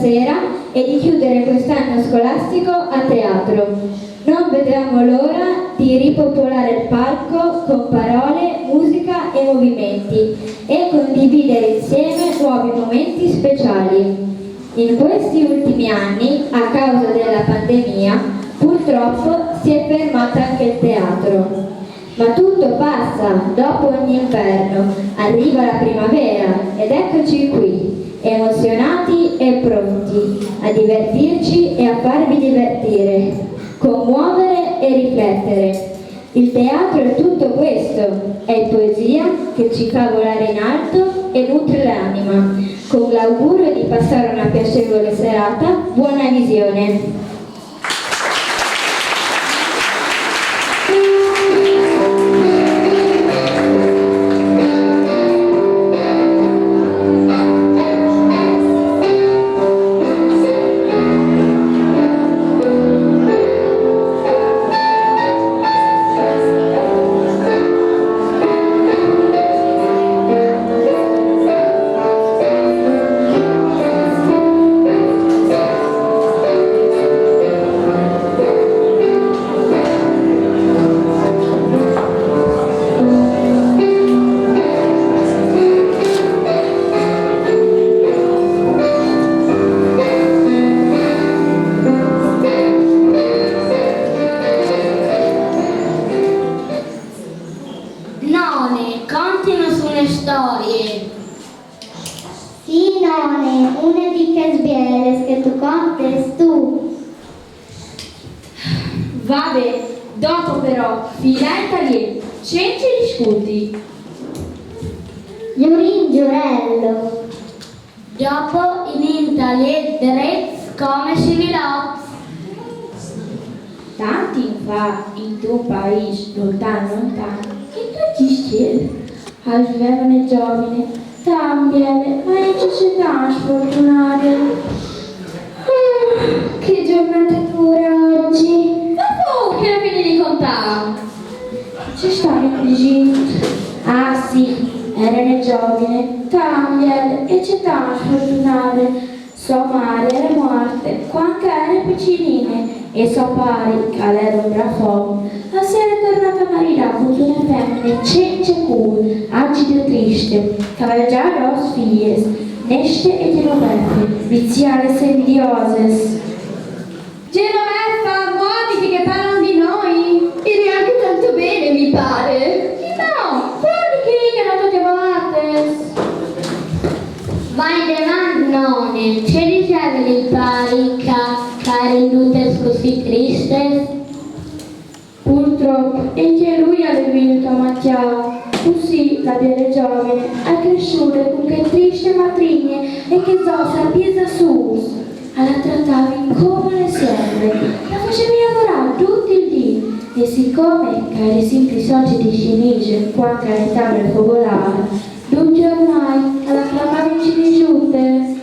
sera e di chiudere quest'anno scolastico a teatro. Non vediamo l'ora di ripopolare il palco con parole, musica e movimenti e condividere insieme nuovi momenti speciali. In questi ultimi anni, a causa della pandemia, purtroppo si è fermato anche il teatro. Ma tutto passa, dopo ogni inverno arriva la primavera ed eccoci qui, emozionati e pronti a divertirci e a farvi divertire, commuovere e riflettere. Il teatro è tutto questo, è poesia che ci fa volare in alto e nutre l'anima. Con l'augurio di passare una piacevole serata, buona visione! Vabbè, dopo però, fila italiana, cenci gli scuti. Giurin giurello. Dopo in Italia drets come similot. Tanti fa in tuo paese, lontano, che tu ci stiedi. Al giovane giovane, tambiele, ma in società sfortunate. Che giornata dura oggi. Che la fine di contare? Ci stavi così? Ah sì, erano giovane, tambiele e città sfortunate. Sua madre era morta quando era piccinina e suo padre, che era un bravo, la sera è tornata a maritare con una femmina senza cuore, agita e triste, che aveva già due figlie, Neste e Genoveffe, viziale e invidiose. Genoveffa, muoviti che parlano di noi! E neanche tanto bene, mi pare! No, guardi che hanno tutte volte! Vai davanti, nonne, c'è riceve il pari che ha rendute così triste? Purtroppo, anche lui ha vinto Mattia. Così la delle giovane è cresciuta con che triste matrigne e che zosa pisa su. La trattavi come le serve, la facevi lavorare tutto il dì. E siccome che era sempre soldi di cinese quando era tavola popolare, d'un giornale alla chiamava in cinesiute.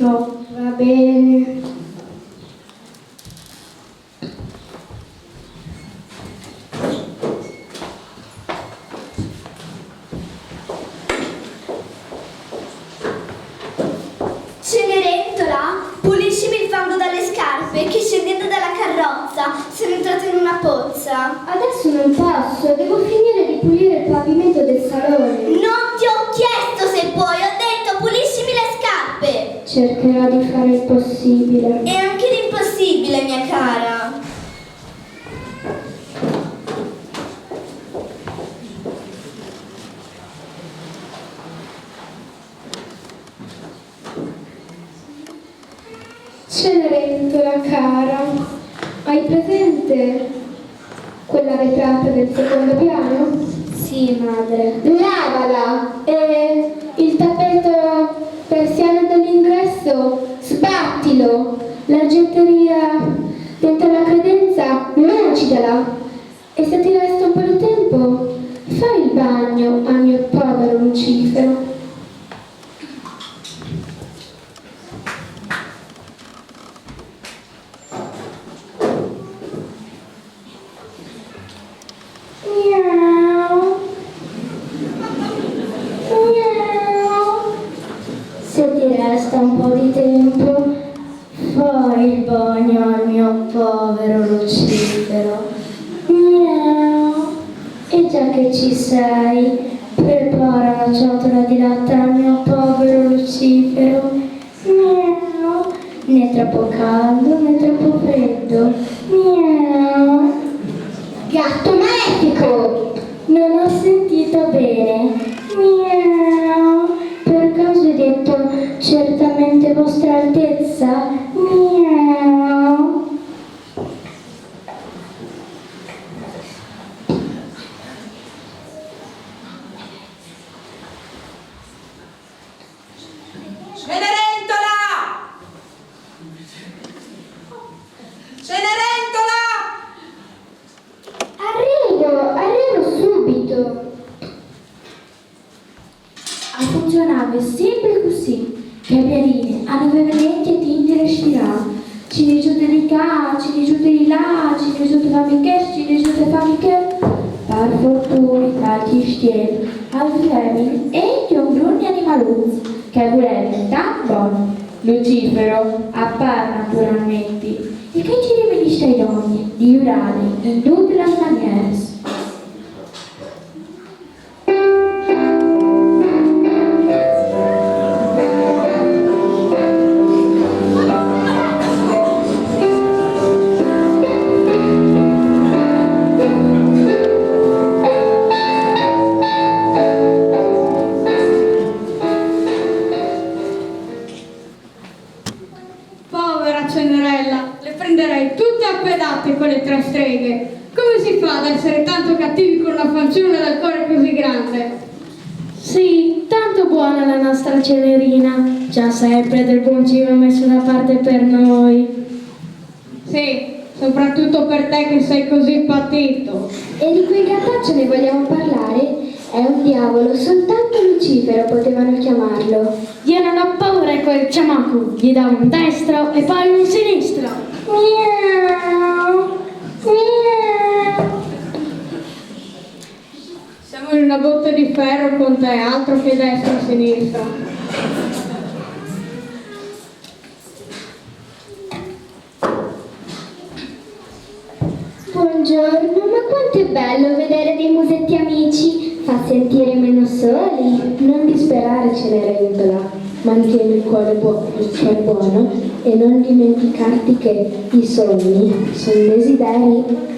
Va bene. Cenerentola, puliscimi il fango dalle scarpe che scendendo dalla carrozza sono entrato in una pozza. Adesso non posso, devo finire di pulire il pavimento del salone. Non ti ho chiesto se puoi, ho detto puliscimi le scarpe. Cercherò di fare il possibile. E anche l'impossibile, mia cara. Cenerentola cara, hai presente quella vetrata del secondo piano? Sì, madre. Lavala! E il tappeto persiano dell'ingresso? Sbattilo! L'argenteria dentro la credenza? Lancidala! E se ti resta un po' di tempo, fai il bagno al mio povero Lucifero. Miau. Miau. Se ti resta un po' di tempo, fai il bagno al mio povero Lucifero. Miau. E già che ci sei, prepara una ciotola di latte al mio povero Lucifero. Miau. Né troppo caldo né troppo freddo. Miau. Gatto malefico! Non ho sentito bene. Miau. Per caso hai detto certamente vostra altezza? Miau. Cenerentola! Cenerentola! Arrivo subito. Funzionava sempre così. Caviarine, a 9 e tinti respirava. Ci rigiute di qua, ci rigiute di là, ci rigiute famiche, ci rigiute famiche. Per fortuna, da chi stiede, al femmine e gli ombruni animaluzzi, che volevano tanto buono. Lucifero, appare naturalmente, e che ci riveniste ai donne, di urare, in tutte le maniere. Povera Cenerella, le prenderei tutte a pedate quelle 3 streghe. Come si fa ad essere tanto cattivi con una fanciulla dal cuore così grande? Sì, tanto buona la nostra Cenerina, già sempre del buon cibo messo da parte per noi. Sì, soprattutto per te che sei così patito. E di quel gattaccio ne vogliamo parlare? È un diavolo, soltanto Lucifero potevano chiamarlo. Io non ho paura di quel ciamacu, gli do un destro e poi un sinistro. Miau. Miau. Siamo in una botte di ferro con te, altro che destra e sinistra. Buongiorno, ma quanto è bello vedere dei musetti amici. Fa sentire meno soli. Non disperare, Cenerentola, mantieni il cuore buono e non dimenticarti che i sogni sono desideri.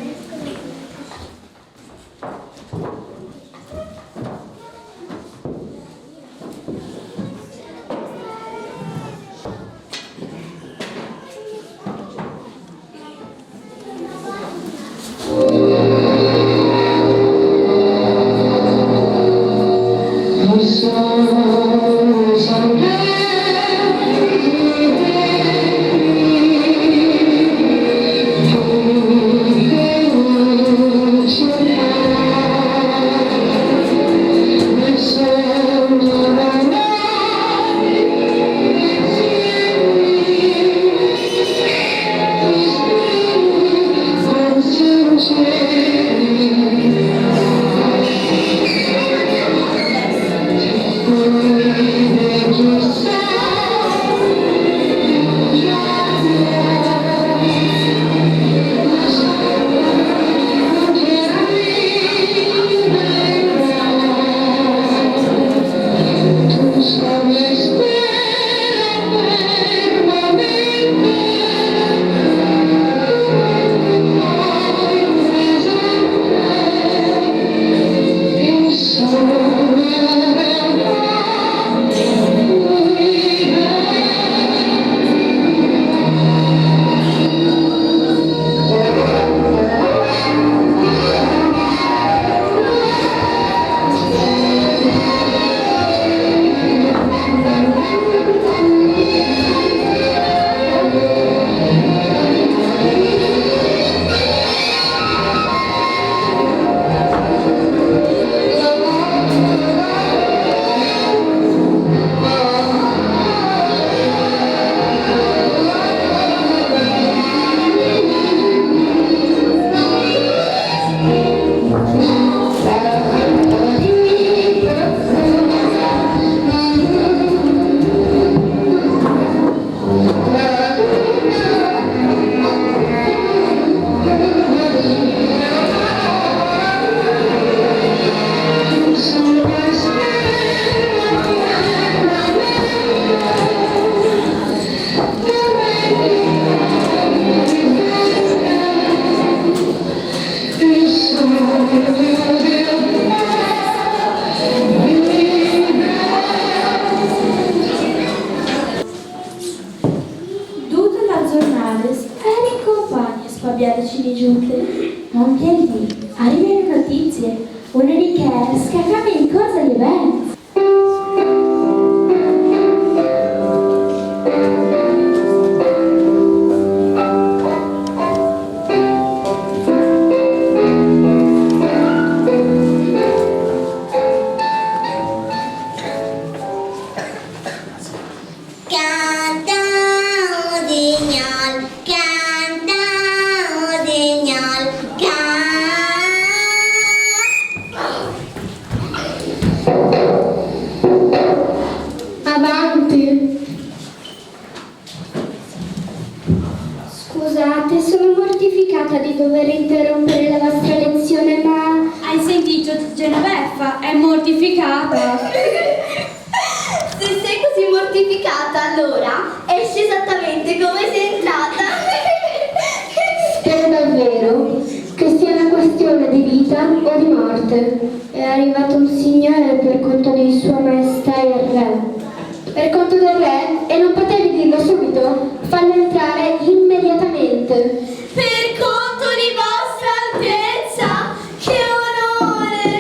giunte. Non chiedi, arrivano notizie. Una di che scappava in corsa agli eventi. Scusate, sono mortificata di dover interrompere la vostra lezione, ma... Hai sentito Genoveffa? È mortificata. Se sei così mortificata, allora esci esattamente come sei entrata. Spero davvero che sia una questione di vita o di morte. È arrivato un signore per conto di Sua Maestà il Re. Per conto del Re? E non potevi dirlo subito? Fallo entrare immediatamente. Per conto di vostra altezza, che onore!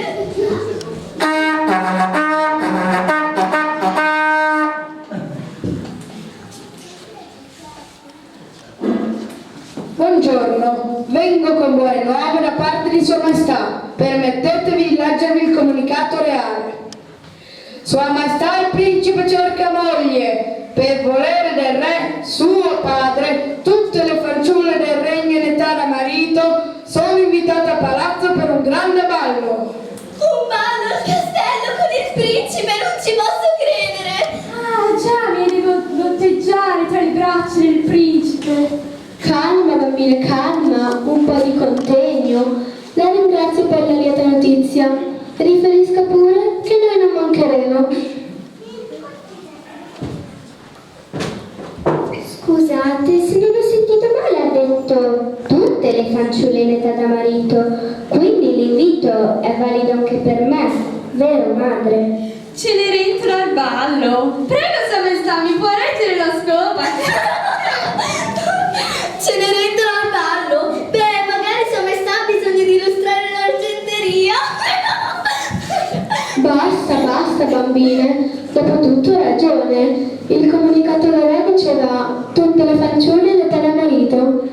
Buongiorno, vengo con buone nuove da parte di Sua Maestà. Permettetevi di leggervi il comunicato reale. Sua Maestà il Principe cerca moglie. Per volere del Re, suo padre, tutte le fanciulle del regno in età da marito sono invitate a palazzo per un grande ballo. Un ballo al castello con il principe, non ci posso credere! Ah, già, mi devo botteggiare tra le braccia del principe. Calma bambine, calma, un po' di contegno. La ringrazio per la lieta notizia. Riferisca pure che noi non mancheremo. Scusate, se non ho sentito male ha detto tutte le fanciulle in età da marito, quindi l'invito è valido anche per me, vero madre? Cenerentola al ballo. Prego, Sua Maestà, mi può reggere la scopa? Cenerentola al ballo? Beh, magari Sua Maestà ha bisogno di illustrare l'argenteria. Basta bambine, dopotutto ha ragione. Il comunicato del Re diceva tutte le fanciulle in età da marito.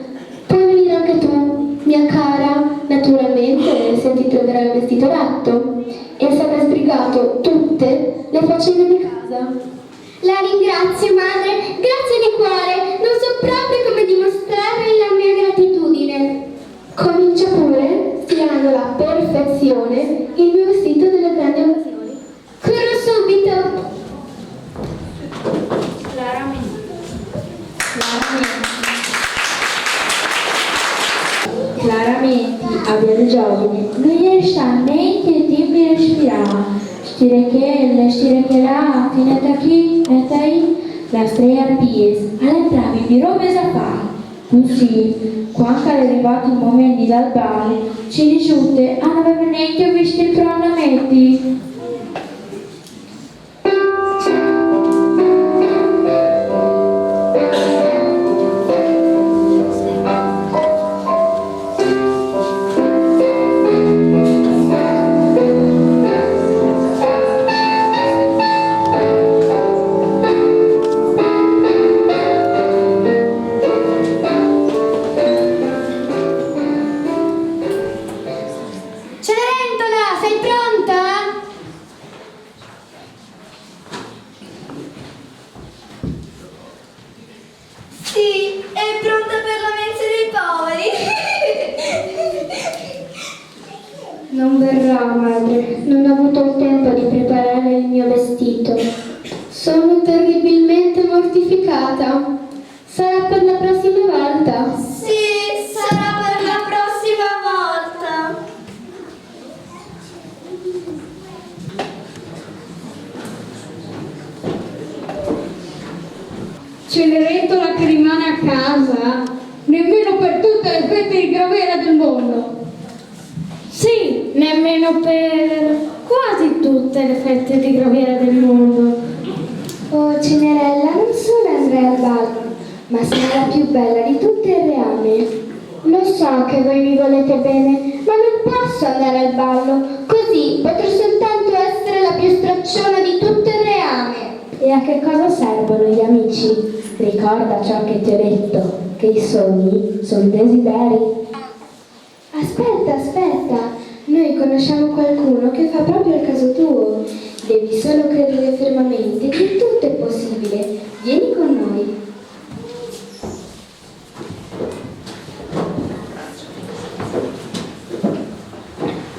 Puoi venire anche tu, mia cara, naturalmente se ti troverai il vestito adatto e se avrà sbrigato tutte le faccende di casa. La ringrazio madre, grazie di cuore, non so proprio come dimostrare la mia gratitudine. Comincia pure, stilando la perfezione, il mio vestito delle grandi occasioni. Corro subito! Claramente, abbiamo giovane, non riesce neanche il tempo di respirare. Stirecchella, fino a qui, la strega pies, all'entrare di robe da fare. Così, quando è arrivato il momento dal ballo, ci risulta non aveva neanche visto il pronamenti. Cenerentola, sei pronta? Sì, è pronta per la mensa dei poveri. Non verrà, madre. Non ho avuto il tempo di preparare il mio vestito. Sono terribilmente mortificata. Sarà per la prossima volta. Sì, sarà per la prossima volta. Cenerentola che rimane a casa, nemmeno per tutte le fette di gravera del mondo. Sì, nemmeno per quasi tutte le fette di graviera del mondo. Oh, Cinerella, non solo andrai al ballo, ma sarà la più bella di tutte e reame. Lo so che voi mi volete bene, ma non posso andare al ballo, così potrò soltanto essere la più stracciona di tutto il reame. E a che cosa servono gli amici? Ricorda ciò che ti ho detto, che i sogni sono desideri. Aspetta, noi conosciamo qualcuno che fa proprio il caso tuo. Devi solo credere fermamente che tutto è possibile. Vieni con noi.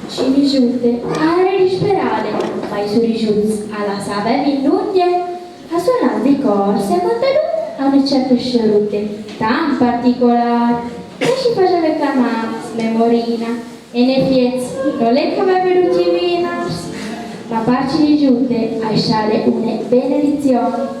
Ci rigiunte, are disperare, ma i suoi rigiunti alla sava in nudia, a suonare di corse, a contenuto a una certa sciarute, tan particolare, che ci faceva reclamare, memorina, e ne fiez, non le che aveva venuti vina, ma parci di giunte a sciare una benedizione.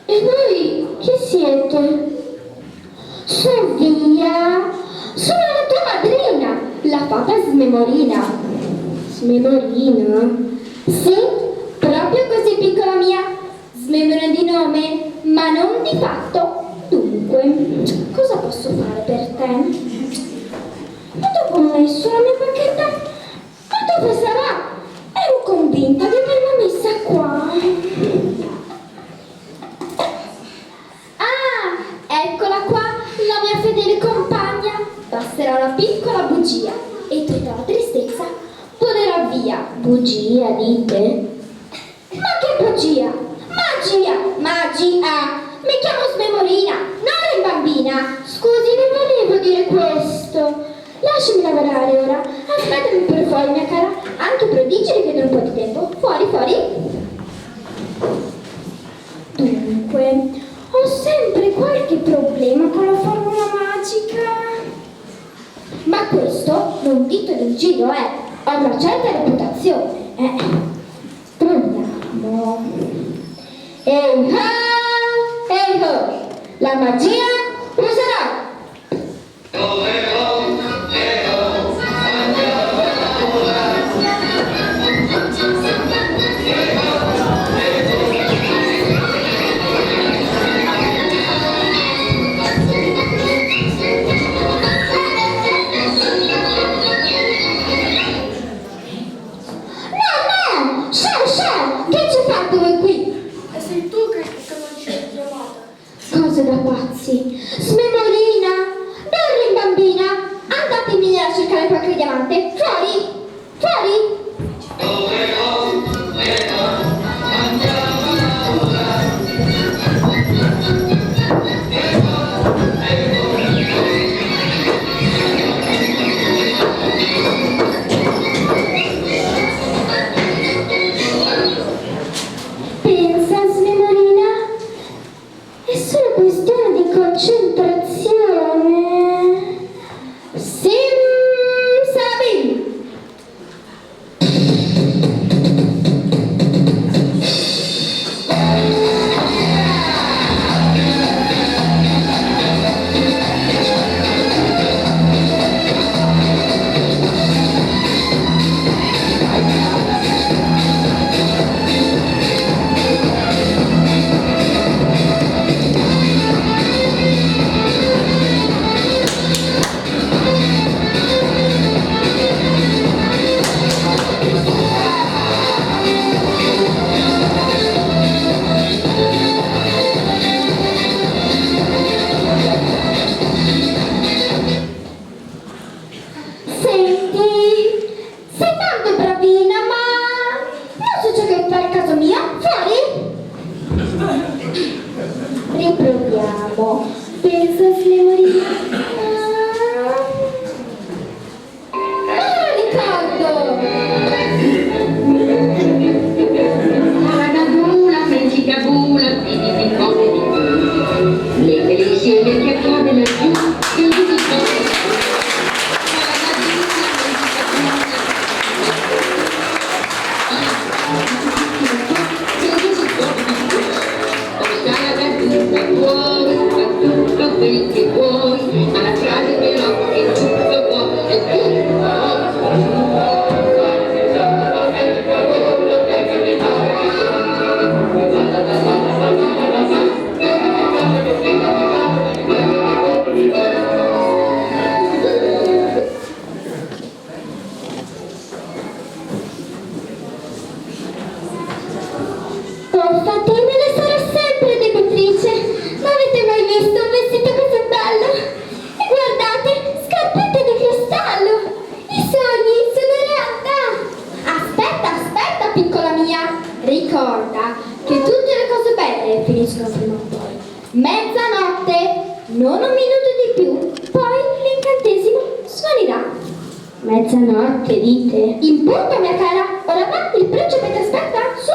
E voi chi siete? Su via! Sono la tua madrina, la fata Smemorina. Smemorina? Sì, proprio così, piccola mia. Smemora di nome, ma non di fatto. Dunque, cosa posso fare per te? Ma dopo ho messo la mia bacchetta? Ma dove sarà? Ero convinta di averla messa qua. Ah, eccola qua, la mia fedele compagna. Basterà una piccola bugia e tutta la tristezza volerà via. Bugia, dite? Ma che bugia? Magia! Magia! Mi chiamo Smemorina, non bambina. Scusi, non volevo dire questo. Lasciami lavorare ora. Aspettami pure fuori, mia cara. Anche i prodigi richiedono un po' di tempo. Fuori, fuori. Dunque, ho sempre qualche problema con la formula magica. Ma questo non dito del giro, ho una certa reputazione. Proviamo. Ehi ho, la magia userò. Che ci fate voi qui? Sei tu che non ci hai chiamata. Cose da pazzi. Smemorina, non bambina, andatemi a cercare qualche diamante. Fuori, fuori. Pensa, Smemorina, è solo questione di concentrazione. Sim Sabin. Riproviamo. Pensa, Smemorina. Ricordo. Una magica bula, di comedi. Le felici che accade laggiù, che li dico. sta fuori, fa tutto quel che vuoi, ma la frase però è tutto buono e Fatemelo, sarò sempre debitrice. Ma avete mai visto un vestito così bello? E guardate, scarpette di cristallo. I sogni sono realtà. Aspetta, piccola mia. Ricorda che tutte le cose belle finiscono prima o poi. Mezzanotte, non un minuto di più, poi l'incantesimo suonerà. Mezzanotte, dite? In punto, mia cara. Ora va, il principe ti aspetta. Su.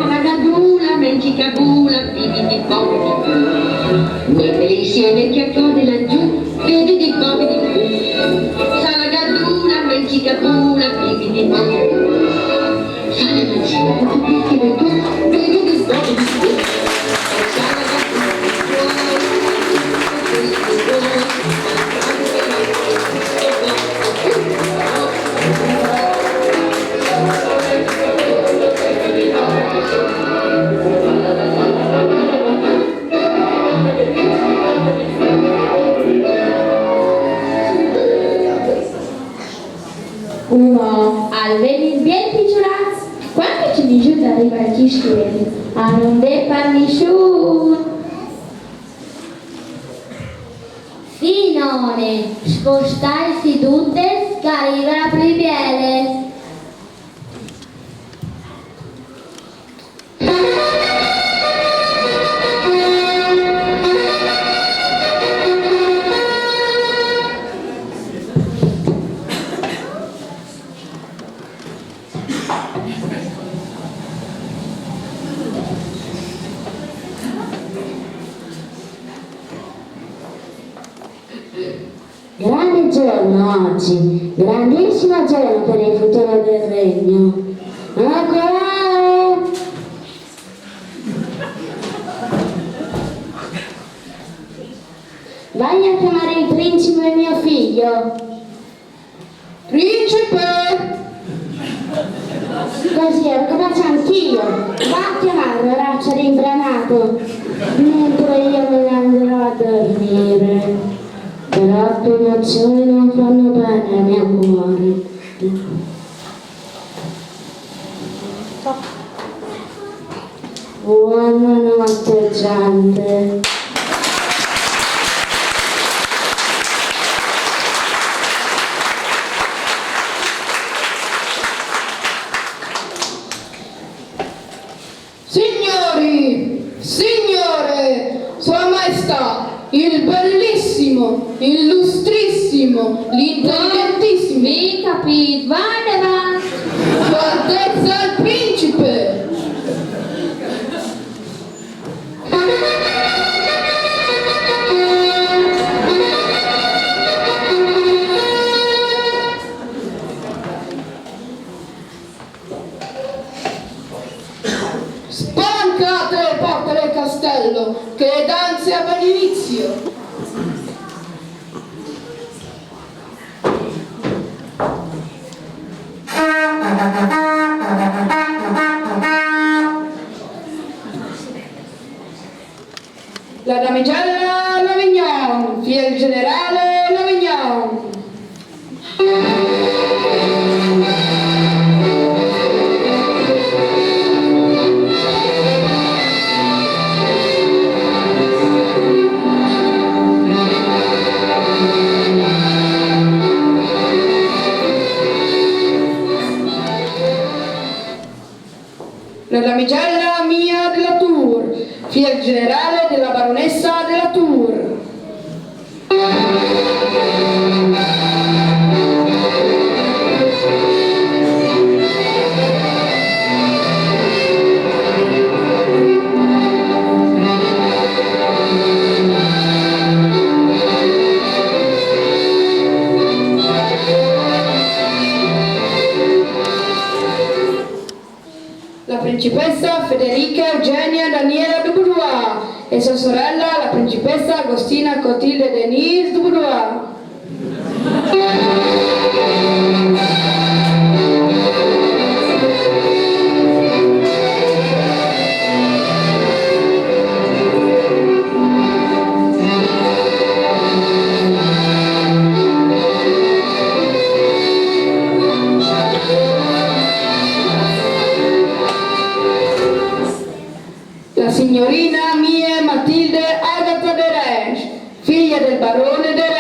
Ragadula, mengicabula, vidi di poco. Mettili insieme chiaccone laggiù, vedi di poco di più. Salagadula, mengicabula, vidi di poco. Salagadula, vedi di poco di più. Uno, al venir bien picciolats, quando ci mi giù da arrivare chi scrive, a non de parnisciun. Finone, spostarsi tutte, che arriva la priviele. Grande giorno oggi, grandissimo giorno per il futuro del regno. Eccola! Vai a chiamare il principe mio figlio. Principe! Così lo faccio anch'io. Va a chiamarlo, raccia di imbranato. Mentre io me ne andrò a dormire. Troppe emozioni non fanno bene al mio cuore. Buonanotte, gente. Signori, signore, Sua Maestà, il bellissimo, illustrissimo, l'intelligentissimo. Mi capito, vai avanti. Sua Altezza il Principe. Spalancate le porte del castello, che le danze abbiano inizio. La damigella Lavignon, fiel generale Lavignon. La damigella Mia della Tour, fiel generale della baronessa della Tour. la principessa Federica Eugenia Daniela de Boudoir e sua sorella, la principessa Agostina Clotilde Denise de Boudoir. La signorina Mie Matilde Agatha de Resch, figlia del barone de Resch.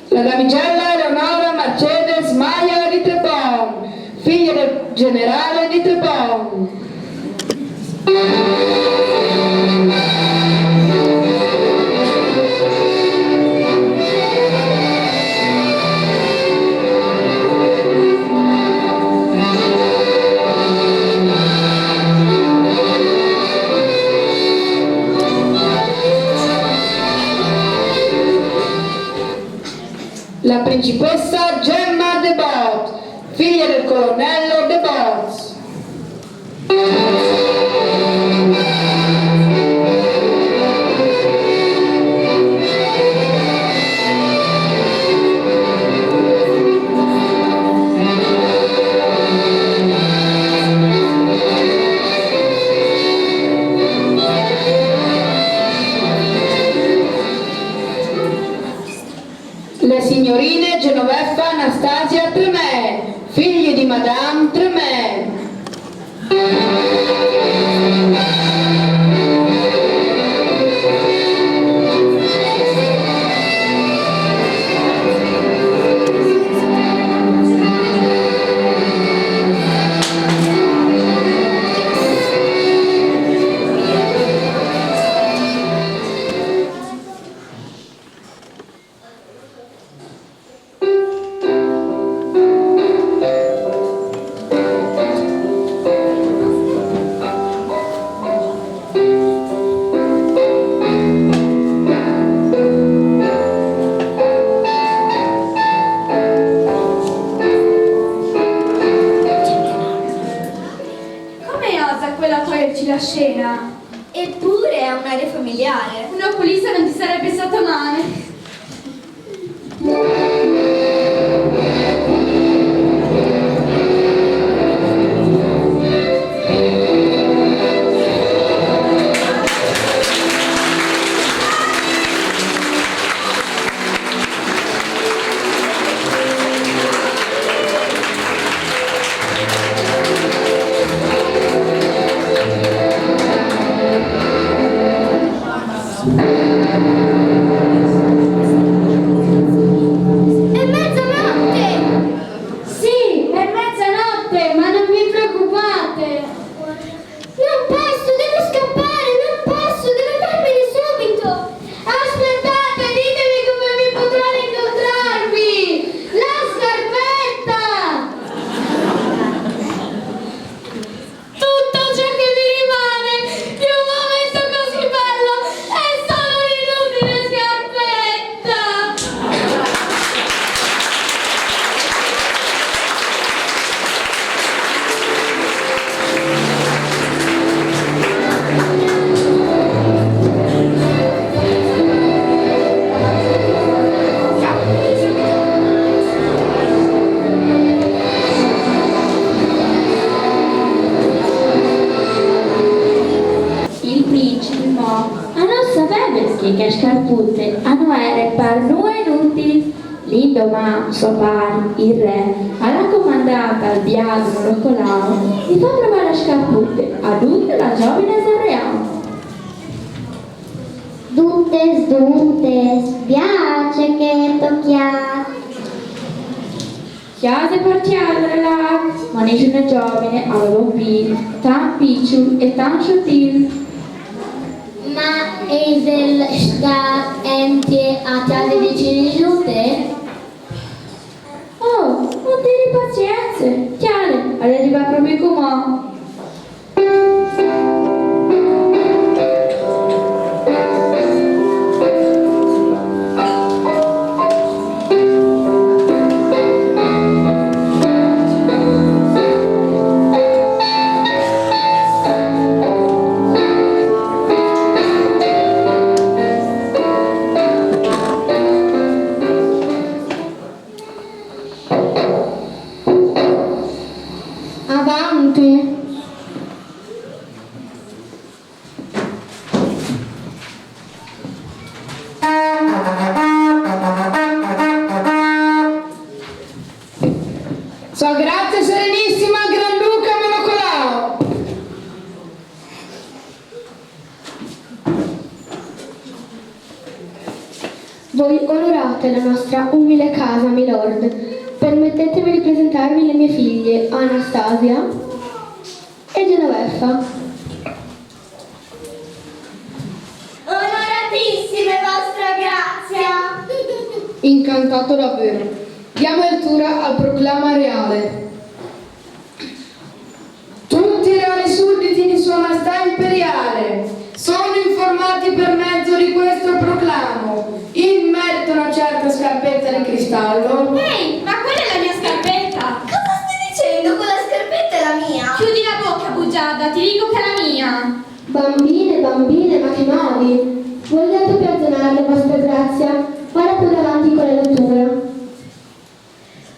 La damigella Eleonora Mercedes Maia di Trepon, figlia del generale di Trepon. La principessa Gemma de Bot, figlia del colonnello de Bot. Le signorine Genoveffa Anastasia Tremaine, figlie di Madame Tremaine. Come osa quella toglierci la scena? Eppure è un'area familiare. Una polizia non ti sarebbe stato male. È mezzanotte! Sì, è mezzanotte, ma non vi preoccupate. Non posso, devo scappare, non posso, devo andarmene subito! Aspettate, ditemi come mi potrò incontrarvi! La scarpetta! Tutto ciò che vi rimane di un momento così bello è solo un'inutile scarpetta. Il principe mo a non sapere che scarputte a non era per noi inutili. L'indomà suo padre, il re, alla comandata al biasmo Rocolao gli fa provare le scarputte a dunque la giovane Sarreamo. Duntes, duntes, piace che tocchiate. Chiase partiale là, ma ne giovane giovane aveva un figlio, tan piccolo e tan sottil. Ma Eiselstadt a te decine giunte? Oh, non dire pazienza. Chiaro, arriva proprio come. Avanti. Sua Grazia Serenissima Granduca Monocolao. Voi onorate la nostra umile casa, milord. Permettetemi di presentarvi le mie figlie, Anastasia e Genoveffa. Onoratissime vostra grazia! Incantato davvero. Diamo lettura al proclama reale. Tutti i reali sudditi di Sua Maestà Imperiale sono informati per mezzo di questo proclamo in merito a una certa scarpetta di cristallo. Ehi, ma quella è la mia scarpetta! Cosa stai dicendo? Quella scarpetta è la mia! Chiudi la bocca, bugiarda, ti dico che è la mia! Bambine, ma che modi! Vogliate perdonarle, vostra grazia? Ora più avanti con la lettura.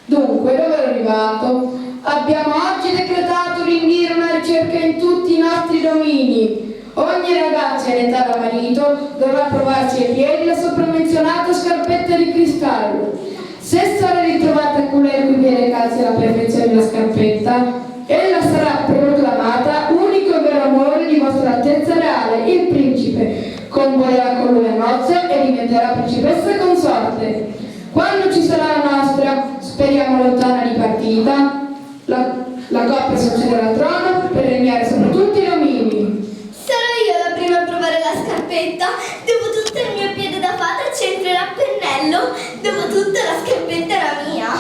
Dunque, dove ero arrivato? Abbiamo oggi decretato di indire una ricerca in tutti i nostri domini. Ogni ragazza in età da marito dovrà provarsi ai piedi la sopramenzionata scarpetta di cristallo. Se sarà ritrovata colei cui viene calzi alla perfezione della scarpetta, ella sarà proclamata unico e vero amore di vostra altezza reale, il principe. Convolerà con lui a nozze e diventerà principessa consorte. Quando ci sarà la nostra, speriamo lontana di partita, la coppia succederà al trono per regnare sopra tutti i domini. Sarò io la prima a provare la scarpetta. Dopotutto il mio piede da fata c'entrerà a pennello. Dopotutto la scarpetta è la mia.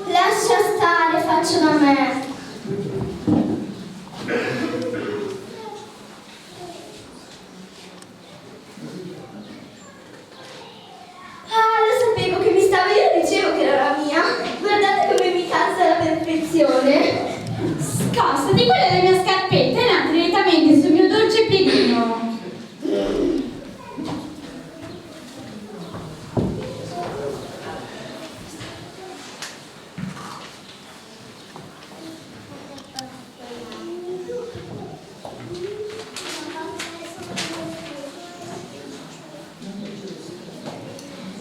Lascia stare, faccio da me. Ah, lo sapevo che mi stava, io dicevo che era la mia. Guardate come mi calza alla perfezione. Scostati, quella è la mia scarpetta, è nata direttamente sul mio dolce piedino!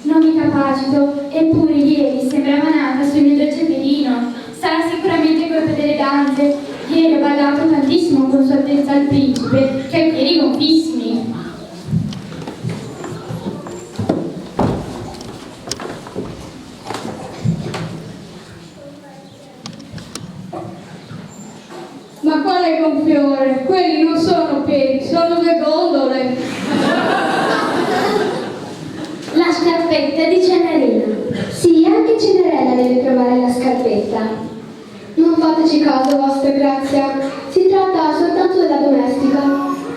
Non mi capacito, eppure ieri sembrava nata sul mio dolce piedino. Sarà sicuramente colpa delle danze. Ieri ho ballato tantissimo con Sua Altezza il Principe, che ha i piedi gonfissimi. Ma quale gonfiore? Quelli non sono piedi, sono due gondole. La scarpetta di Cenerina. Sì, anche Cenerella deve provare la scarpetta. Non fateci caso, vostra grazia. Si tratta soltanto della domestica.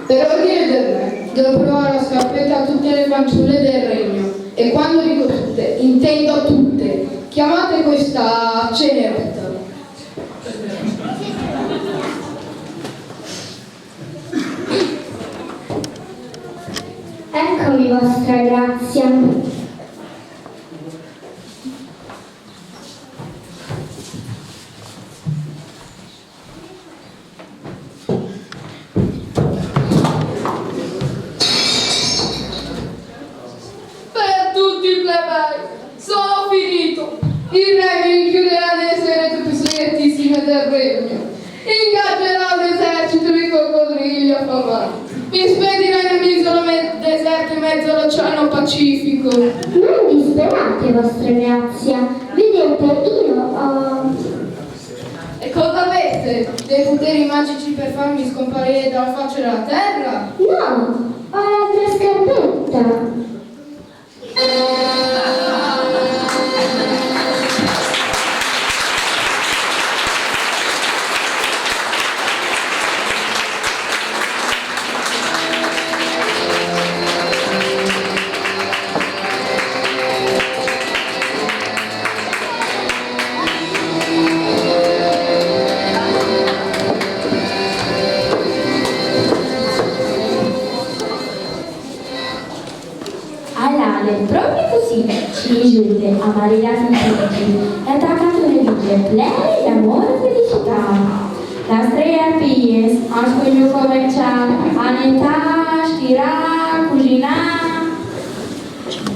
Per ordine del re, devo provare la scarpetta a tutte le fanciulle del regno. E quando dico tutte, intendo tutte. Chiamate questa Ceneretta. Eccomi, vostra grazia. Per tutti i plebei, sono finito. Il re mi rinchiuderà nelle segrete più segretissime del regno. Ingaggerà un esercito di coccodrilli affamanti. Mi spedirà mezzo all'Oceano Pacifico. Non disperate, vostra grazia. Vedete, io ho... E cosa avete? Dei poteri magici per farmi scomparire dalla faccia della terra? No, ho l'altra scarpetta. All'ale, proprio così, ci giunge a maritare i figli, e attaccato le vite, play, l'amore e felicità. Las trei arpíes, al scoglio comerciale, anetà, stirà, cucinà.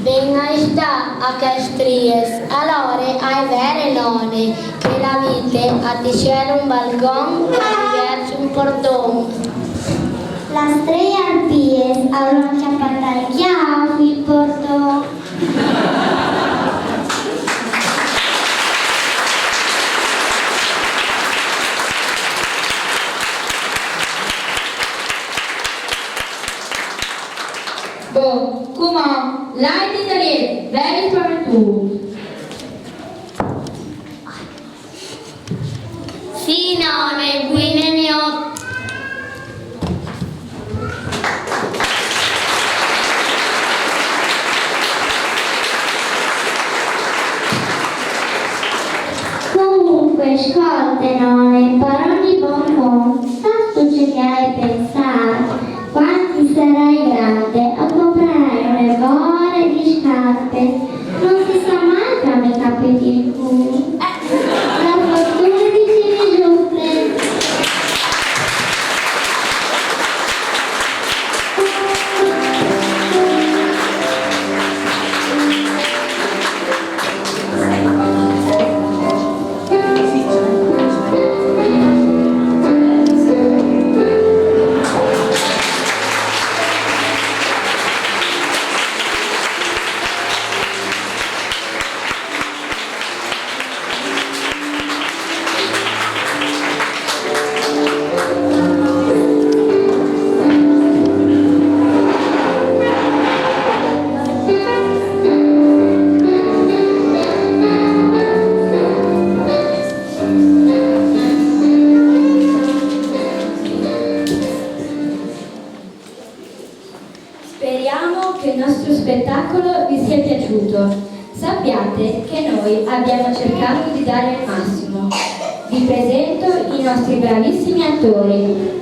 Venga sta a castries, allora ai vere nonne, che la vite a tiscere un balcón e diversi un portón. Las tres arpíes habrán que apartar ya fui porto. Boh, come, l'hai di dare, vedi per tu. Sì, nonne, guine ne ho. Comunque, ascolta, nonne, parole bonbon, tanto ci hai pensare. Quando sarai grande a comprare une buone di scarpe, non si sa mai tra mi capiti il culo. La fortuna di si rigiunge. Speriamo che il nostro spettacolo vi sia piaciuto. Sappiate che noi abbiamo cercato di dare il massimo. Vi presento i nostri bravissimi attori.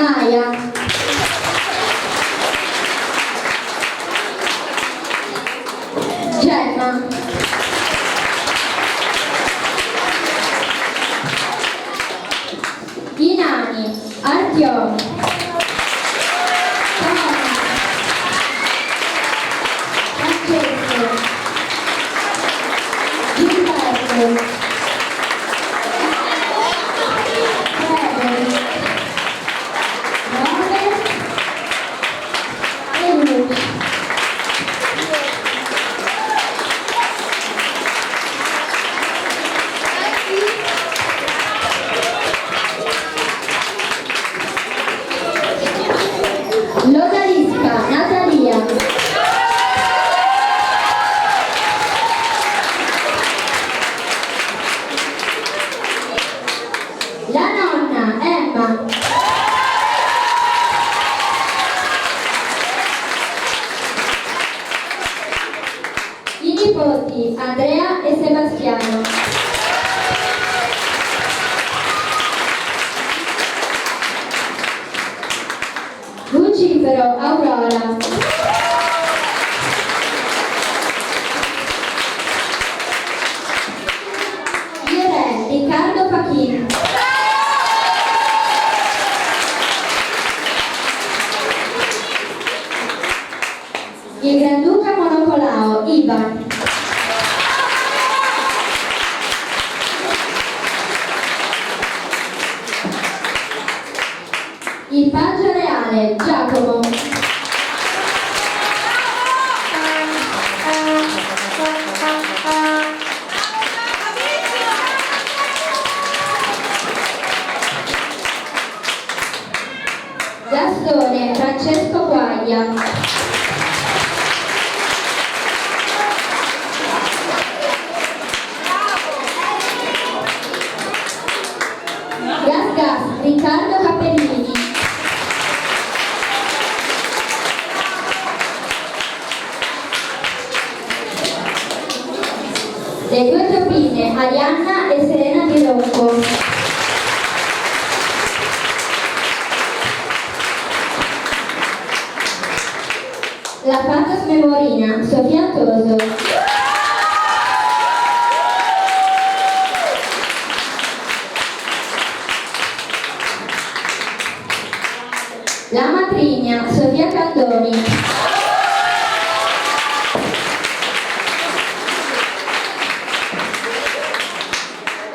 Maya. Gemma. Inani. Artyom. Francesco. Gilberto. Gregory. Robert e Luke. Lodalisca, Natalia. La nonna, Emma. I nipoti, Andrea e Sebastiano. Lucifero, Aurora. Gli re, Riccardo Facchini. Il Granduca Monocolao, Ivan. Il paggio reale, Giacomo. Gastone, Francesco Quaglia. Gas, Riccardo Cappellini. Le due topine, Arianna e Serena Di Rocco. La Patos Memorina, Sofia Toso. La matrigna, Sofia Candoni.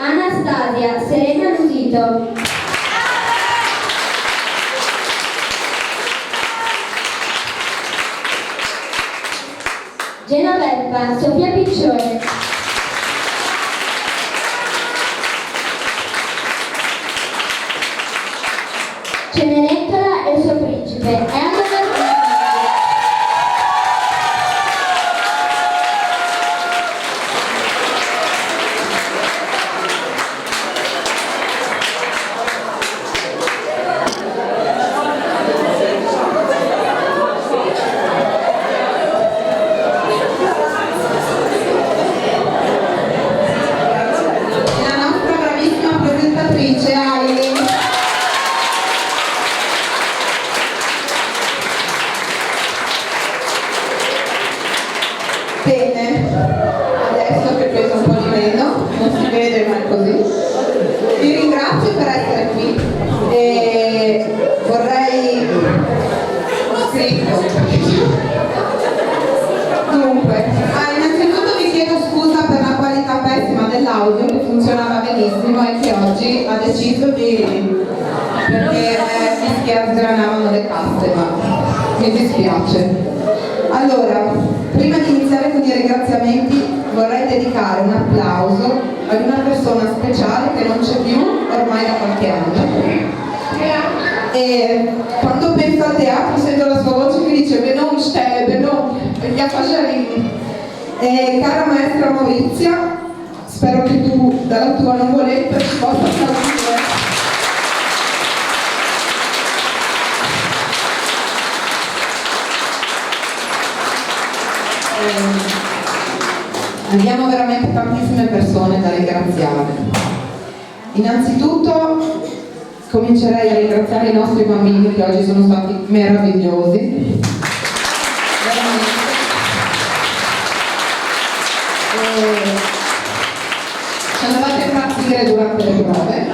Anastasia, Serena Lusito. Genoveffa, Sofia Piccione. Cenerentola e il suo principe. La nostra bravissima presentatrice Aileen. Bene, adesso che peso un po' di meno, non si vede ma è così. Vi ringrazio per essere qui e vorrei scritto. Dunque, innanzitutto vi chiedo scusa per la qualità pessima dell'audio che funzionava benissimo e che oggi ha deciso di perché si sgranavano le casse, ma mi dispiace. Allora, prima di iniziare con i ringraziamenti vorrei dedicare un applauso ad una persona speciale che non c'è più ormai da qualche anno. E quando penso al teatro sento la sua voce che dice Benon Stelle, Benon, gli affasciarini. Cara maestra Maurizia, spero che tu dalla tua nuvoletta ci possa salutare. Abbiamo veramente tantissime persone da ringraziare. Innanzitutto comincerei a ringraziare i nostri bambini che oggi sono stati meravigliosi. Veramente. Ci andavate a impazzire durante le prove,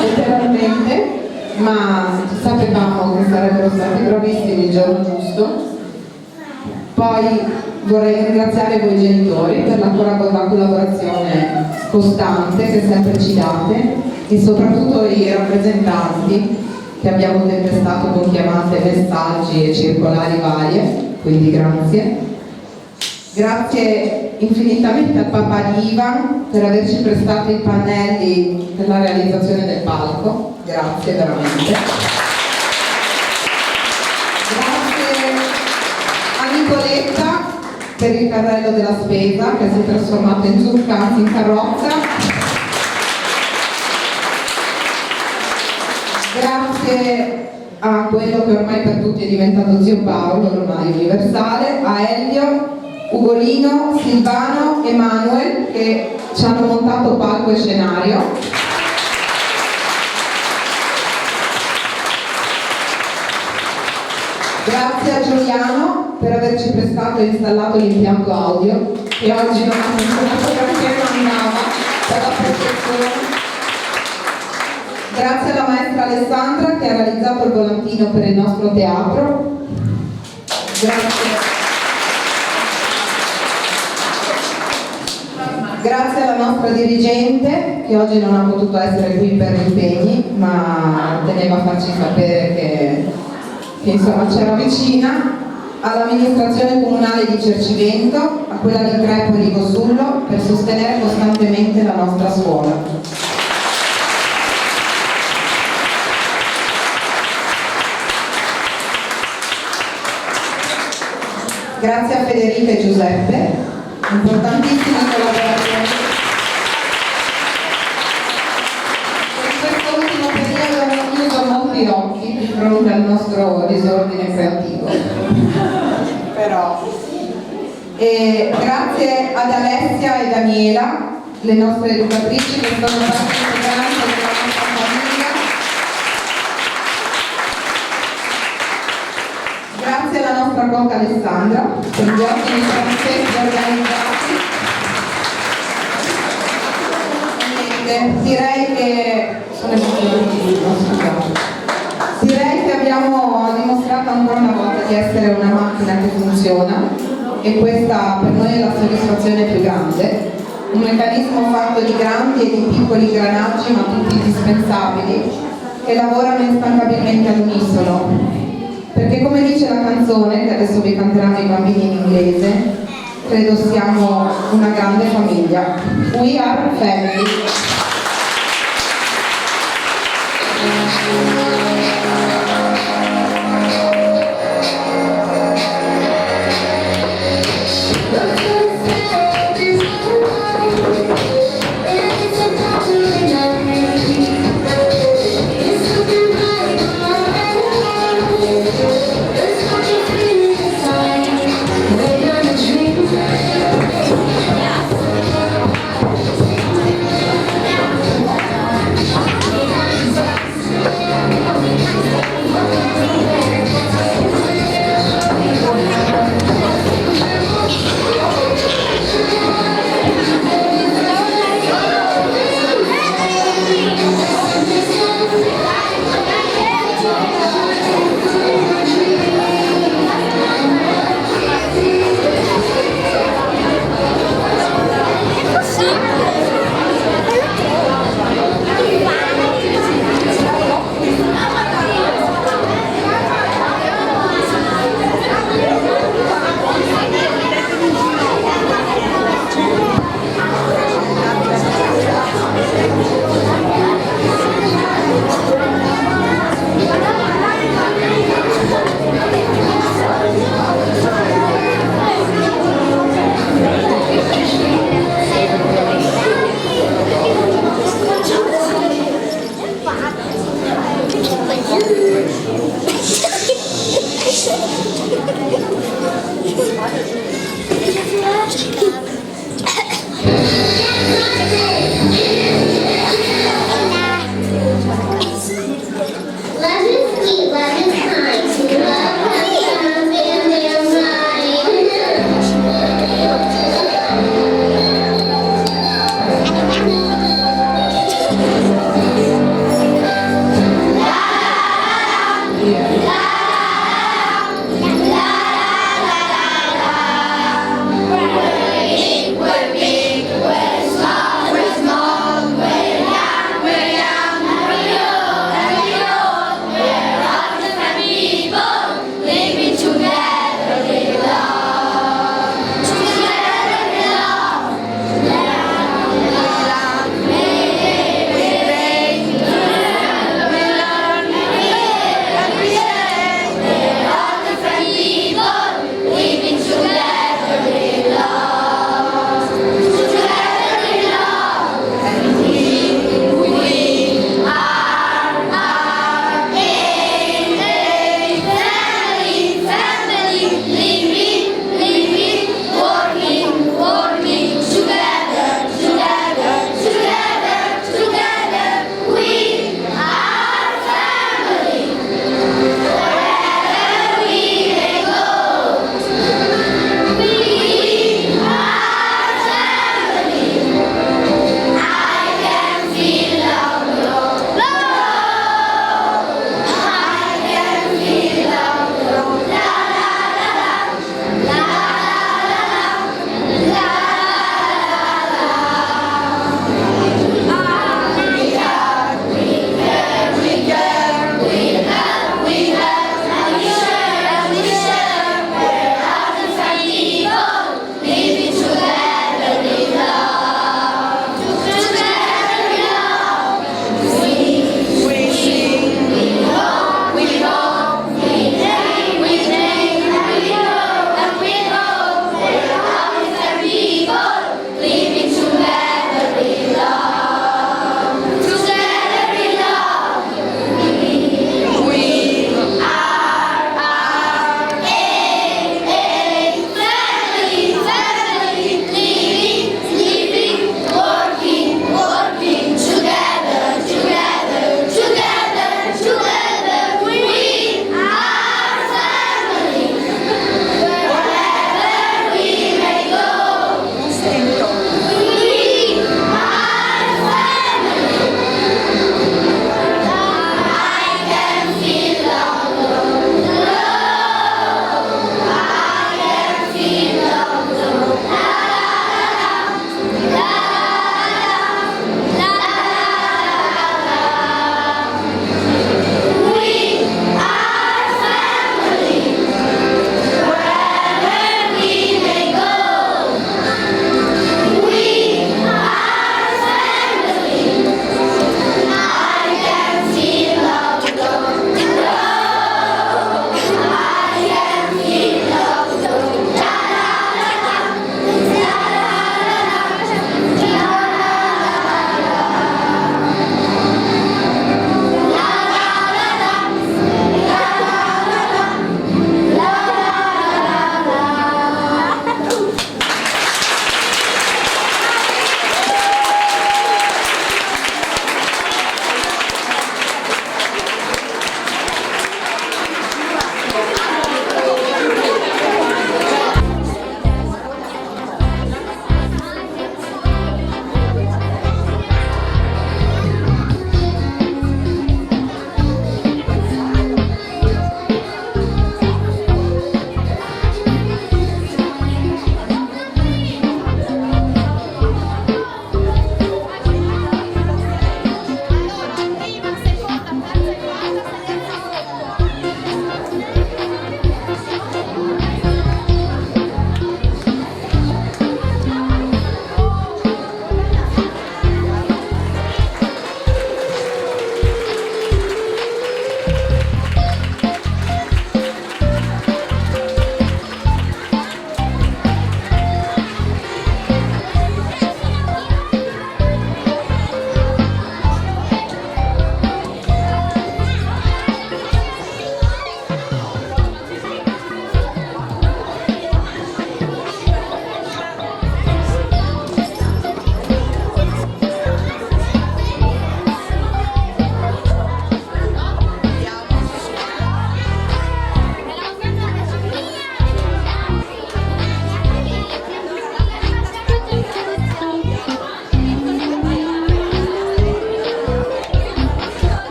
letteralmente, ma sapevamo che sarebbero stati bravissimi il giorno giusto. Poi vorrei ringraziare voi genitori per la collaborazione costante che sempre ci date e soprattutto i rappresentanti che abbiamo tempestato con chiamate, messaggi e circolari varie, quindi grazie. Grazie infinitamente al papà di Ivan per averci prestato i pannelli per la realizzazione del palco, grazie veramente. Grazie a Nicoletta per il carrello della spesa che si è trasformato in zucca, anzi in carrozza. Grazie a quello che ormai per tutti è diventato zio Paolo, ormai universale, a Elvio, Ugolino, Silvano e Manuel che ci hanno montato palco e scenario. Grazie a Giuliano per averci prestato e installato l'impianto audio che oggi non ha funzionato perché non andava per la protezione. Grazie alla maestra Alessandra che ha realizzato il volantino per il nostro teatro. Grazie alla nostra dirigente che oggi non ha potuto essere qui per impegni, ma teneva a farci sapere che insomma c'era vicina, all'amministrazione comunale di Cercivento, a quella di Crepo e di Gossullo per sostenere costantemente la nostra scuola. Grazie a Federica e Giuseppe, importantissima collaborazione. In questo ultimo periodo hanno chiuso molti occhi di fronte al nostro disordine creativo. E grazie ad Alessia e Daniela, le nostre educatrici che sono parte integrante della nostra famiglia. Grazie alla nostra cuoca Alessandra per gli ottimi pranzetti organizzati. Direi che abbiamo dimostrato ancora una volta di essere una macchina che funziona e questa per noi è la soddisfazione più grande. Un meccanismo fatto di grandi e di piccoli ingranaggi ma tutti indispensabili che lavorano instancabilmente all'unisono. Perché come dice la canzone, che adesso vi canteranno i bambini in inglese, credo siamo una grande famiglia. We are family.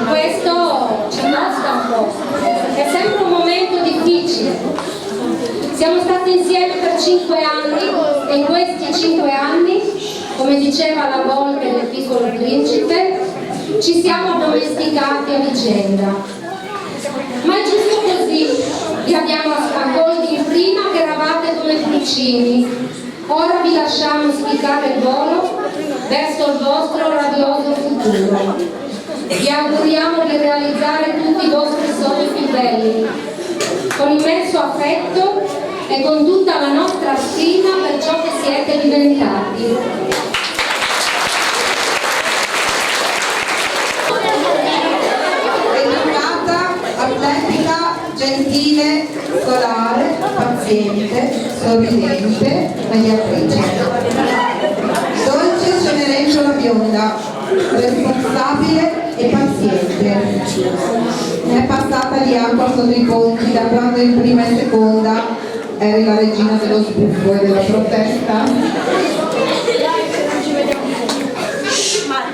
questo ci mostra un po'. È sempre un momento difficile. Siamo stati insieme per 5 anni e in questi 5 anni, come diceva la volpe del Piccolo Principe, ci siamo domesticati a vicenda. Ma è giusto così, vi abbiamo accolti prima che eravate come pulcini, ora vi lasciamo spiccare il volo verso il vostro radioso futuro. Vi auguriamo di realizzare tutti i vostri sogni più belli, con immenso affetto e con tutta la nostra stima per ciò che siete diventati. Educata, atletica, gentile, solare, paziente, sorridente, mediatrice. Dolce Cenerentola bionda, responsabile e paziente. Ne è passata di acqua sotto i ponti da quando in prima e seconda eri la regina dello sbuffo e della protesta.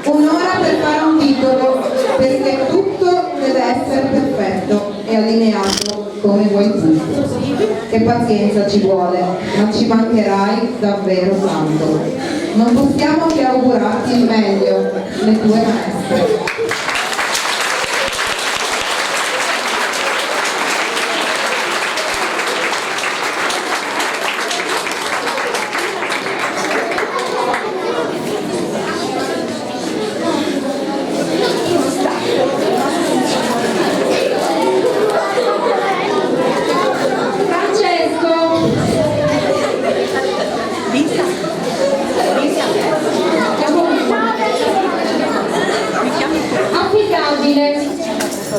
Un'ora per fare un titolo, perché tutto deve essere perfetto e allineato come vuoi tu. Che pazienza ci vuole, ma ci mancherai davvero tanto. Non possiamo che augurarti il meglio, le tue maestre.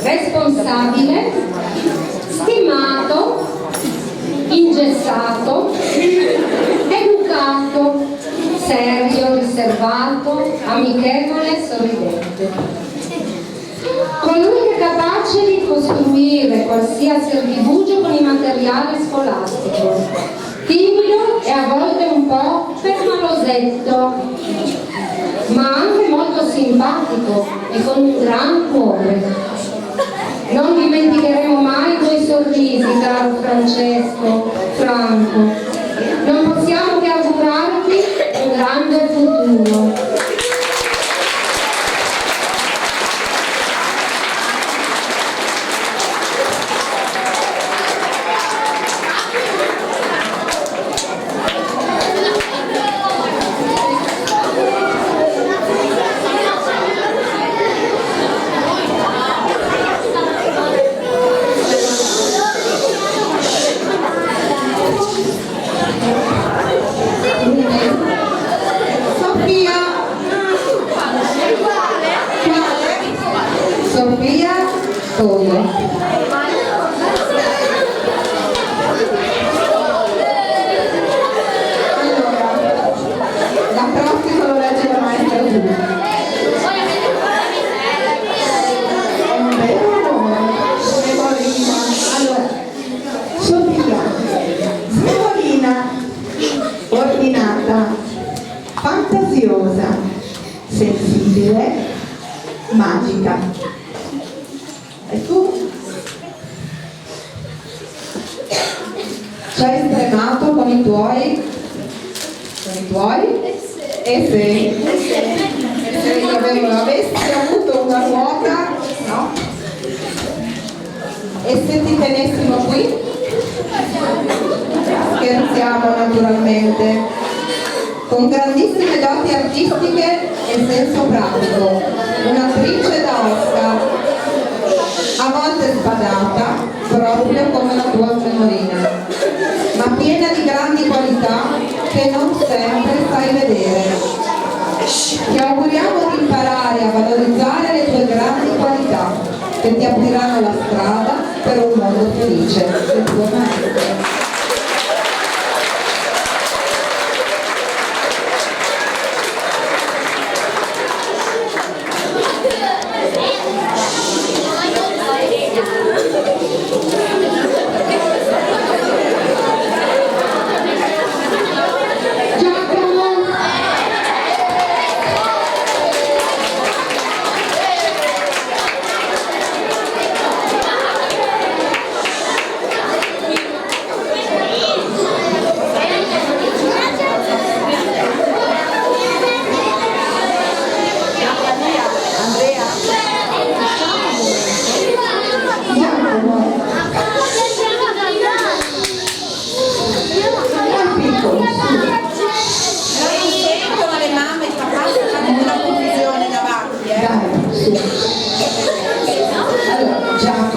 Responsabile, stimato, ingessato, educato, serio, riservato, amichevole, sorridente. Colui che è capace di costruire qualsiasi archivugio con il materiale scolastico, timido e a volte un po' permalosetto, ma anche molto simpatico e con un gran cuore. Non dimenticheremo mai i tuoi sorrisi, caro Francesco, Franco. Non possiamo che augurarti un grande futuro. Sofia Toio. Allora, la prossima lo legge la maestra Giulia. È un vero amore, Smevolina. Allora, Sofia, Smevolina, ordinata, fantasiosa, sensibile, magica. E tu? Ci hai stremato con i tuoi? E se avessi avuto una ruota, no? E se ti tenessimo qui? Scherziamo naturalmente. Con grandissime doti artistiche e senso pratico, un'attrice da Oscar, a volte sbadata, proprio come la tua Smevolina, ma piena di grandi qualità che non sempre sai vedere. Ti auguriamo di imparare a valorizzare le tue grandi qualità, che ti apriranno la strada per un mondo felice. Le tue maestre.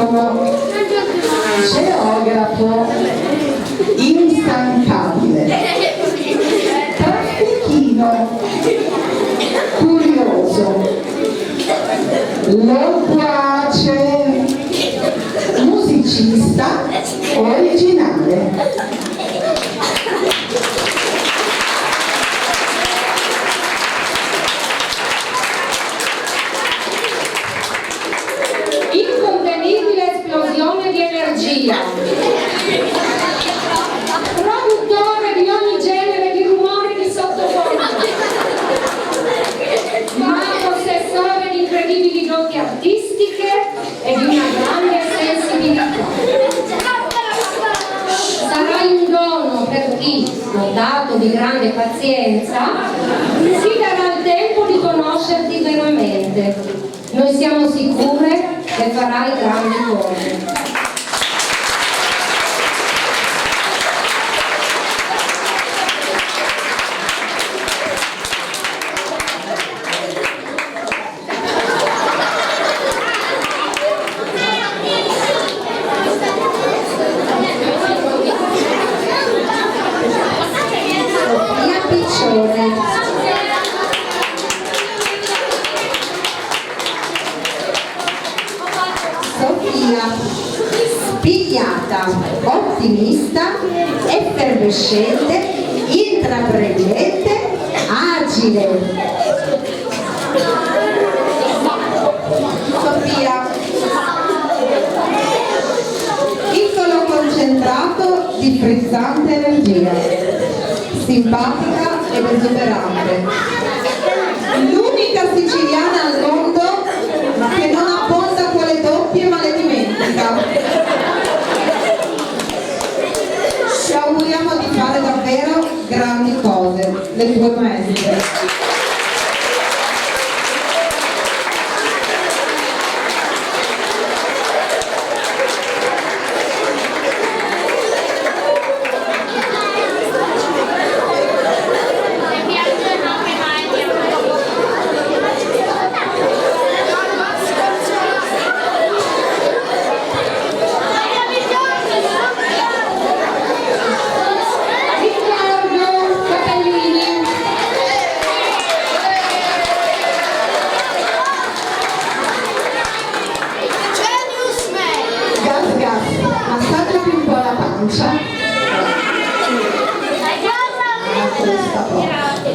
filosofo, geografo, instancabile, traffichino, curioso, loquace, musicista, originale. Incontenibile esplosione di energia. Produttore di ogni genere di rumori di sottofondo. Ma possessore di incredibili doti artistiche e di una grande sensibilità. Sarai un dono per chi, dotato di grande pazienza, si darà il tempo di conoscerti veramente. Noi siamo sicure che farai grandi cose. Sofia Piccione. Sofia, spigliata, ottimista, effervescente, intraprendente, agile. Sofia, piccolo concentrato di frizzante energia, simpatica ed esuberante. L'unica siciliana al mondo che non abbonda con le doppie ma le dimentica. Ci auguriamo di fare davvero grandi cose, le tue maestre. Massaggiati un po' la pancia.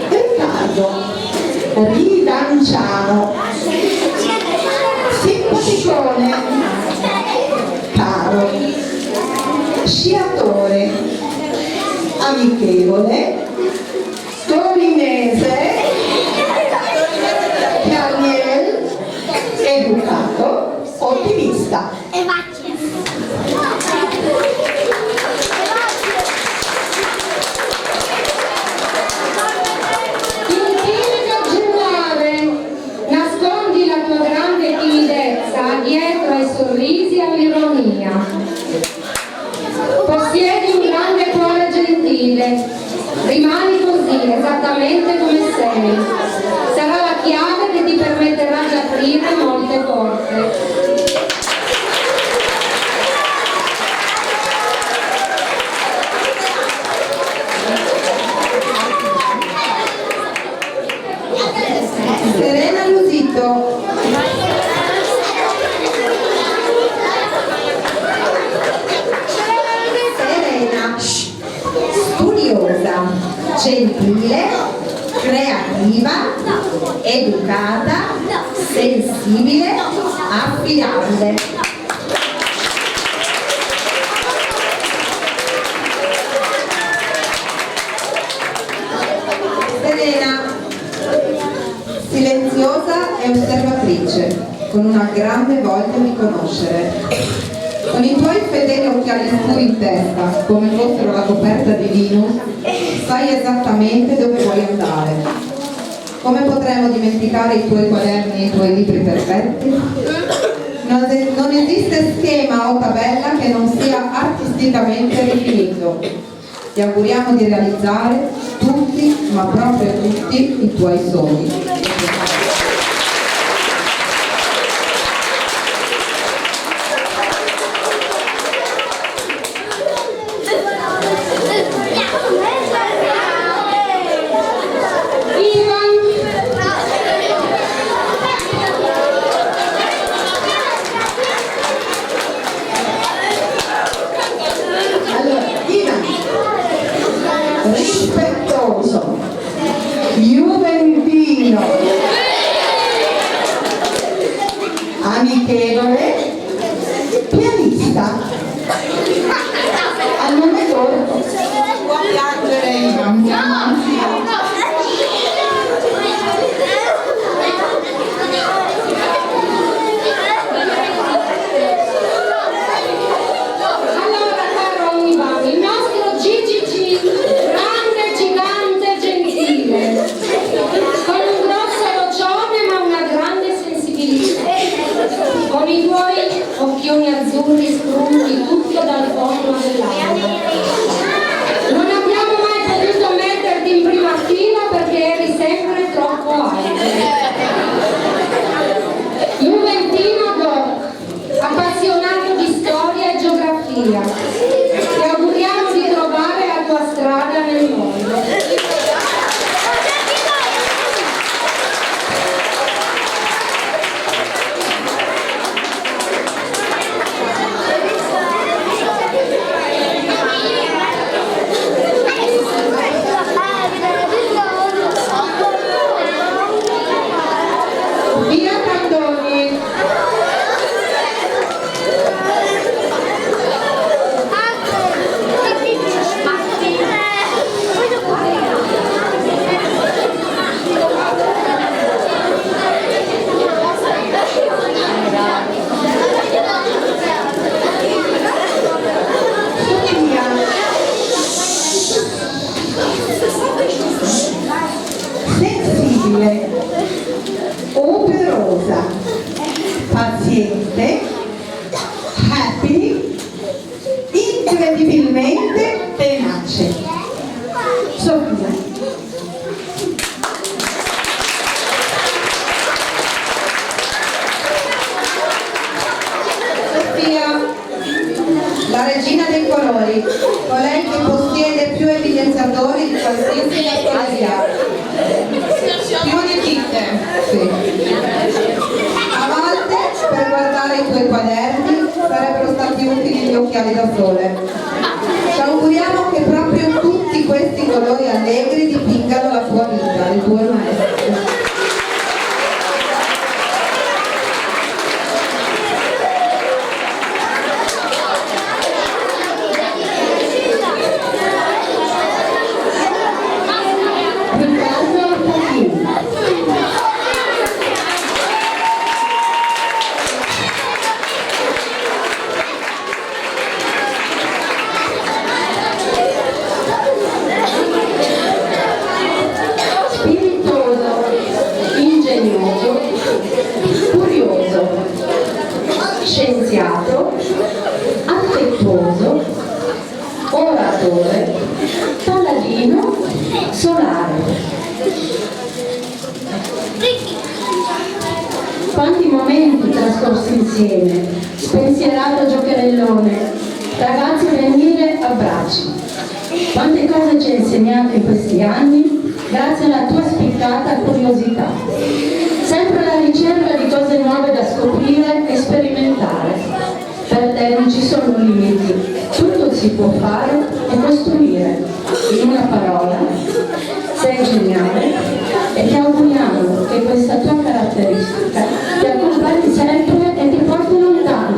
Riccardo, ridanciano, simpaticone, caro, sciatore, amichevole, torinese, pianier, educato, ottimista. Dietro ai sorrisi e all'ironia. Possiedi un grande cuore gentile. Rimani così, esattamente come sei. Sarà la chiave che ti permetterà di aprire molte porte. Serena Lusito. Studiosa, gentile, creativa, educata, sensibile, affidabile. Serena, silenziosa e osservatrice, con una grande voglia di conoscere. Con i tuoi fedeli occhiali scuri in testa, come fossero la coperta di vino, sai esattamente dove vuoi andare. Come potremmo dimenticare i tuoi quaderni e i tuoi libri perfetti? Non esiste schema o tabella che non sia artisticamente rifinito. Ti auguriamo di realizzare tutti, ma proprio tutti, i tuoi sogni. amichevole, pianista. Al nome corto. Può piangere, Allora, caro Ivan, il nostro Gigi, grande, gigante, gentile, con un grosso rocione ma una grande sensibilità, con i tuoi occhioni azzurri scrupoli tutto dal fondo dell'anima. Non abbiamo mai potuto metterti in prima fila perché eri sempre troppo alto. Juventino doc, appassionato di storia e geografia. Ti auguriamo di trovare la tua strada nel mondo. Via Candoni. Sensibile, operosa, paziente, happy, incredibilmente tenace. Sofia. Sofia, la regina dei colori, colei che possiede più evidenziatori di qualsiasi categoria. Più di titte, sì. A volte per guardare i tuoi quaderni sarebbero stati utili gli occhiali da sole. Ci auguriamo che proprio tutti questi colori allegri dipingano la tua vita, le tue maestre. Scienziato, affettuoso, oratore, paladino, solare. Quanti momenti trascorsi insieme, spensierato giocherellone, ragazzi venire abbracci. Quante cose ci hai insegnato in questi anni grazie alla tua spiccata curiosità. Sempre alla ricerca di cose nuove da scoprire e sperimentare. Per te non ci sono limiti, tutto si può fare e costruire. In una parola, sei geniale e ti auguriamo che questa tua caratteristica ti accompagni sempre e ti porti lontano.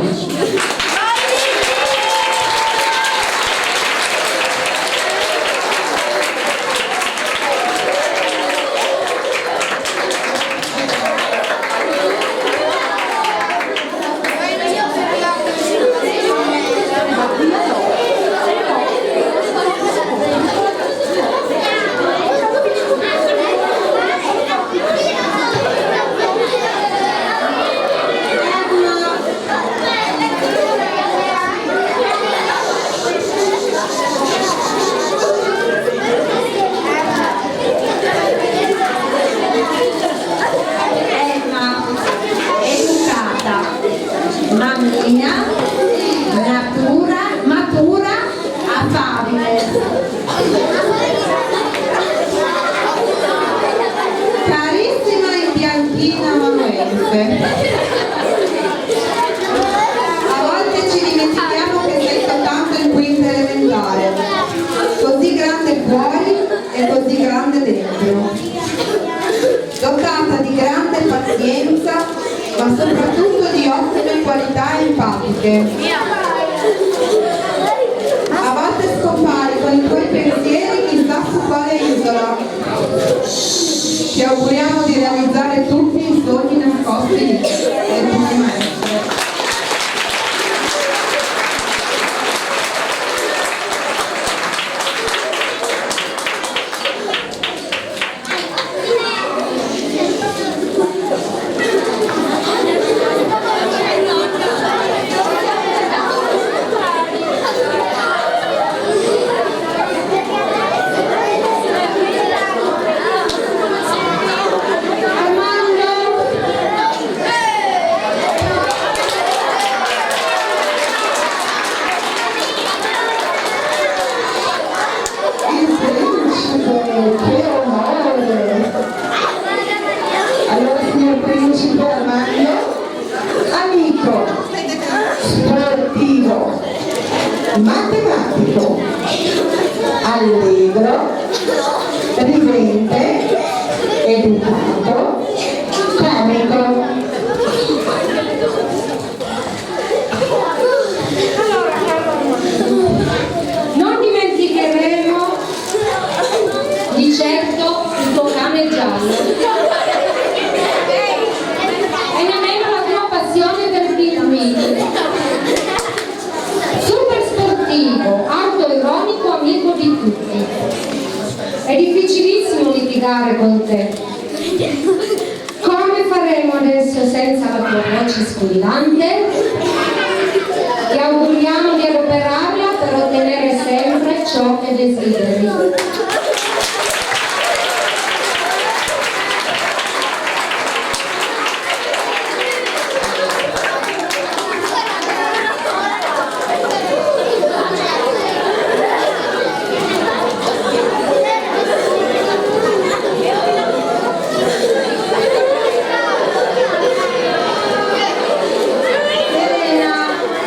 Mammina, matura, affabile. Carissima in bianchina amanuense. A volte ci dimentichiamo che sei soltanto in quinta elementare. Così grande fuori e così grande dentro. Dotata di grande pazienza, ma soprattutto di simpatiche. A volte scompari con i tuoi pensieri chissà su quale isola. Ci auguriamo di realizzare tutti i sogni nascosti lì. E tutti i maestri. Allora, signor Principe Armando, amico, sportivo, matematico, allegro, ridente, educato, comico. Non dimenticheremo di certo il tuo cane giallo. E nemmeno la tua passione per ritmi. Super sportivo, autoironico, amico di tutti. È difficilissimo litigare con te. Come faremo adesso senza la tua voce squillante? Ti auguriamo di adoperarla per ottenere sempre ciò che desideri.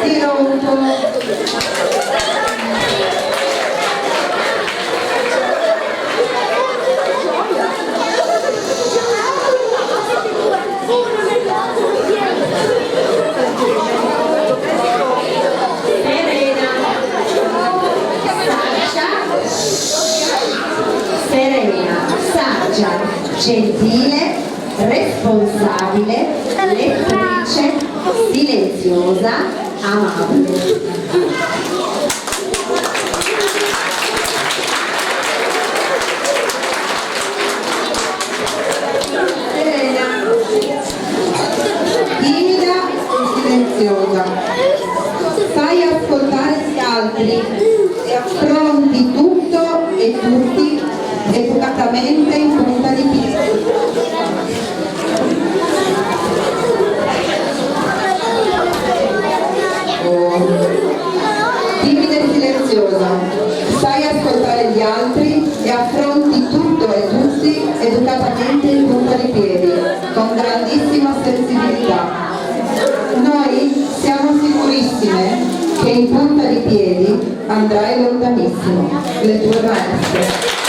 Ti rompo. Serena, saggia, gentile, responsabile, lettrice, silenziosa, amabile. Timida e silenziosa, sai ascoltare gli altri e affronti tutto e tutti educatamente in punta di piedi. Timida e silenziosa, sai ascoltare gli altri e affronti tutto e tutti educatamente in punta di piedi, con grandissima sensibilità. Noi siamo sicurissime che in punta di piedi andrai lontanissimo, le tue maestre.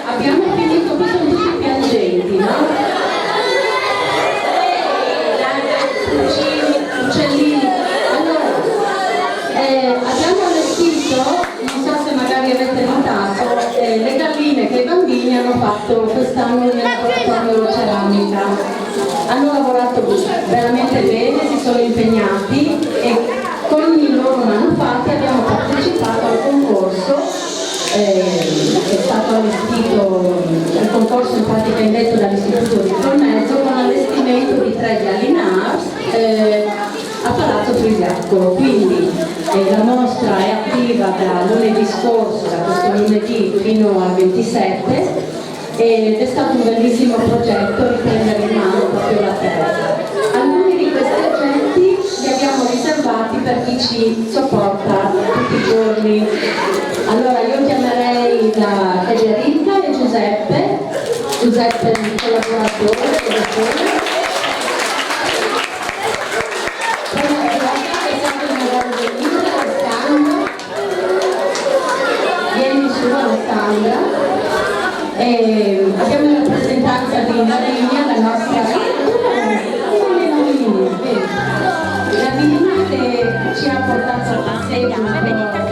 Abbiamo finito qui con tutti i piangenti, no? Uccellini. Allora, abbiamo allestito, non so se magari avete notato, le galline che i bambini hanno fatto quest'anno nel laboratorio ceramica. Hanno lavorato veramente bene, si sono impegnati e con i loro manufatti abbiamo partecipato al concorso. È stato allestito il concorso in pratica indetto dall'Istituto di Cornezzo con allestimento di 3 gallinars a Palazzo Frisiacolo. Quindi la mostra è attiva da lunedì scorso, da questo lunedì fino al 27, ed è stato un bellissimo progetto riprendere in mano proprio la terra. Alcuni di questi oggetti li abbiamo riservati per chi ci sopporta tutti i giorni. Allora io chiamerei la Federica e Giuseppe è il collaboratore, il direttore. Poi la Giovanna che è sempre una grande vita, Alessandro. Vieni su Alessandra. E abbiamo la rappresentanza di Lavinia, la nostra la Vina che ci ha portato a passeggio